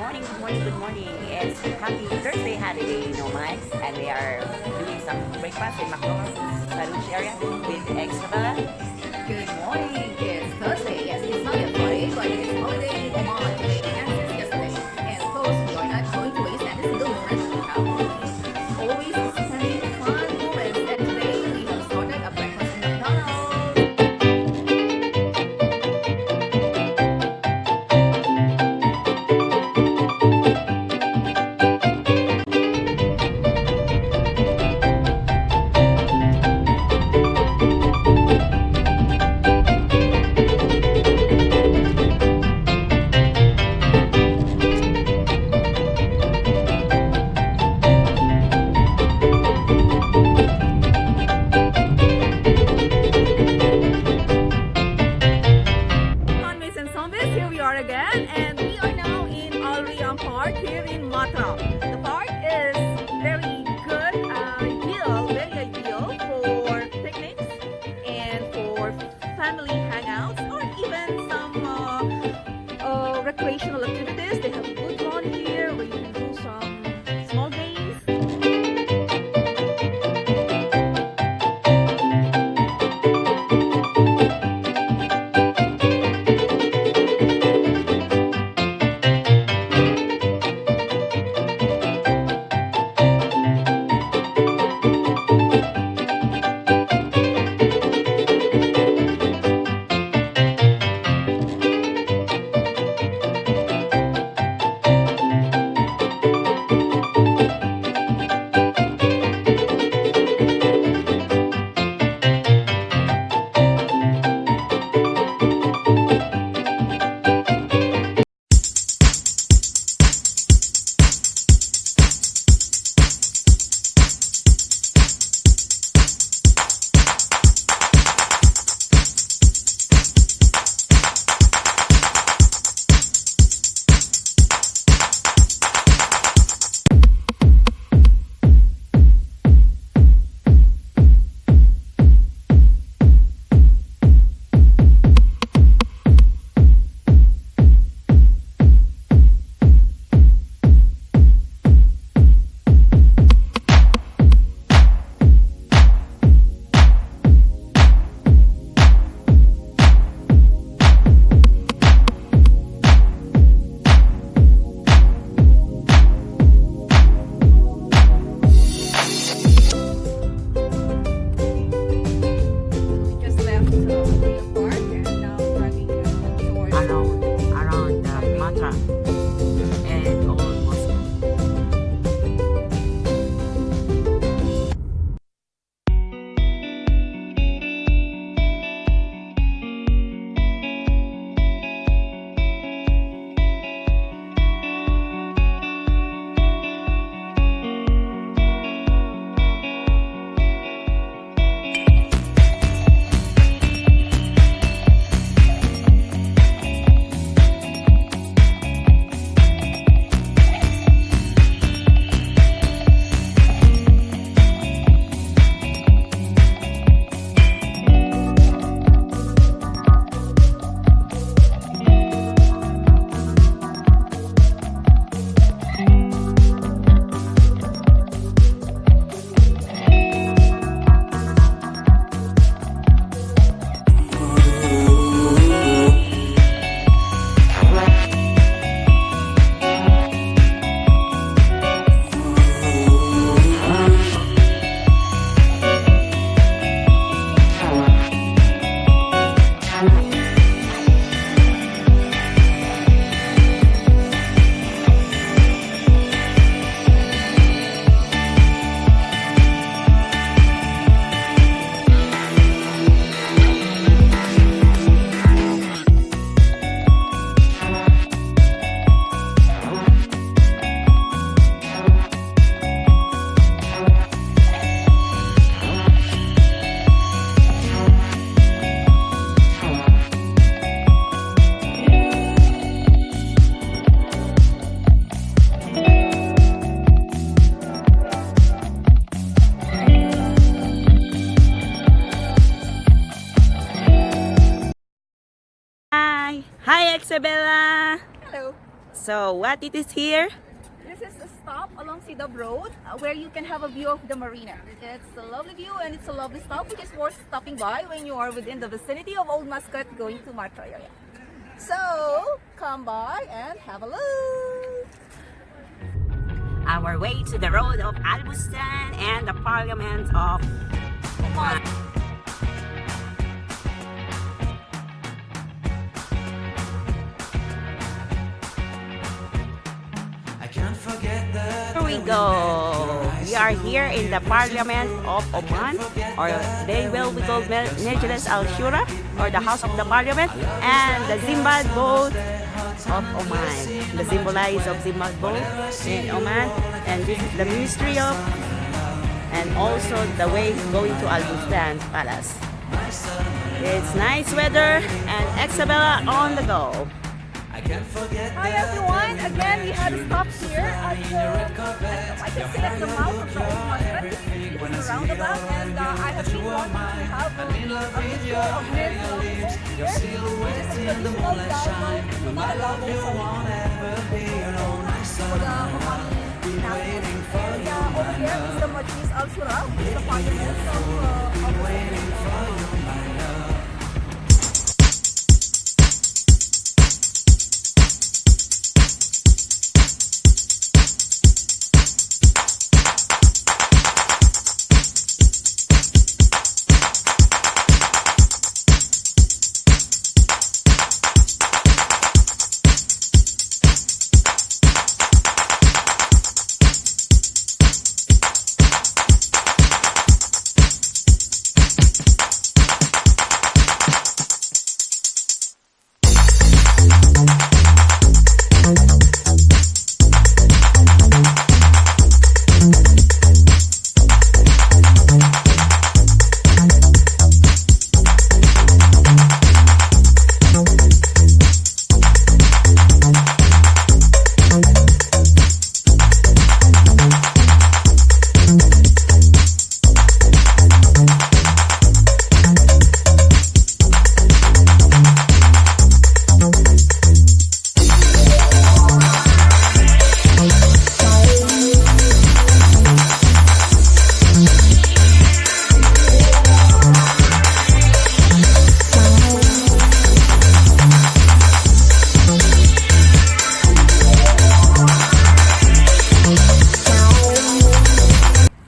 morning, good morning, good morning. It's happy Thursday holiday in Oman, and we are doing some breakfast in McDonald's Saruch area with Isabella. Good morning. It's Thursday. Yes, it's not yet Friday, but it's holiday in Oman today and since yesterday. And of course, we are not going to waste any single moment. We have always spending fun moments, and today we have started a breakfast in McDonald's. Here we are again, and we are now in Arabian Park here in Madha. The park is very good, very ideal for picnics and for family hangouts or even some recreational activities. They have a good lawn here where you can do some small games. Around the Matra and almost. Hello. So what it is here? This is a stop along Sidab Road where you can have a view of the marina. It's a lovely view and it's a lovely stop which is worth stopping by when you are within the vicinity of Old Muscat going to Marta area. So come by and have a look. Our way to the road of Al-Bustan and the Parliament of Oman. Here we go. We are here in the Parliament of Oman, or they will be called Majlis al-Shura, or the House of the Parliament, and the Zimbad boat of Oman. The symbolize of Zimbad boat in Oman, and this is the Ministry of, and also the way going to Al-Bustan Palace. It's nice weather and Exabella on the go. Hi everyone, again we had a stop here at I can say at the mouth of the Old Muscat. This is a roundabout and I have been wanting to have a video of men here, which is a traditional dialogue, not allowed for the Omani nationals. And over here is the Majlis al-Shura, which is the parliament of Oman.